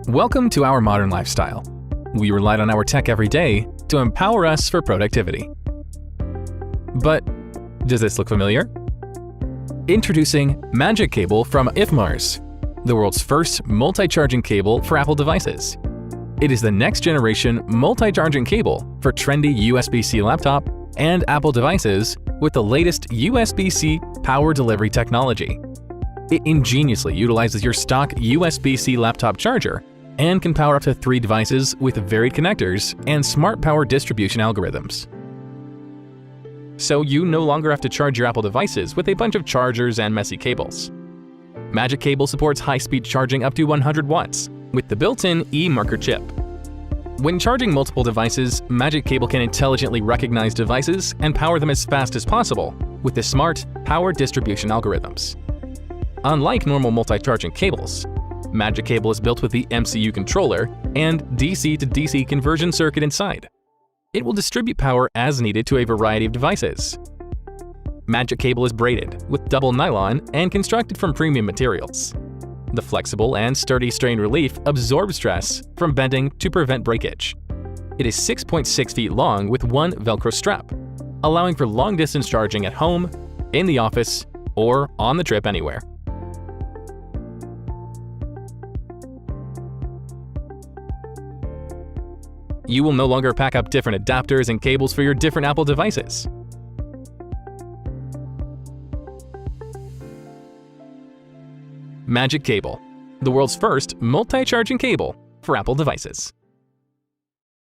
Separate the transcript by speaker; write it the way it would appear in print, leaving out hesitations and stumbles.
Speaker 1: Welcome to our modern lifestyle. We rely on our tech every day to empower us for productivity. But does this look familiar? Introducing Magic Cable from IFMARS, the world's first multi-charging cable for Apple devices. It is the next generation multi-charging cable for trendy USB-C laptop and Apple devices with the latest USB-C power delivery technology. It ingeniously utilizes your stock USB-C laptop charger and can power up to 3 devices with varied connectors and smart power distribution algorithms. So you no longer have to charge your Apple devices with a bunch of chargers and messy cables. Magic Cable supports high-speed charging up to 100 watts with the built-in e-marker chip. When charging multiple devices, Magic Cable can intelligently recognize devices and power them as fast as possible with the smart power distribution algorithms. Unlike normal multi-charging cables, Magic Cable is built with the MCU controller and DC to DC conversion circuit inside. It will distribute power as needed to a variety of devices. Magic Cable is braided with double nylon and constructed from premium materials. The flexible and sturdy strain relief absorbs stress from bending to prevent breakage. It is 6.6 feet long with one Velcro strap, allowing for long-distance charging at home, in the office, or on the trip anywhere. You will no longer pack up different adapters and cables for your different Apple devices. Magic Cable, the world's first multi-charging cable for Apple devices.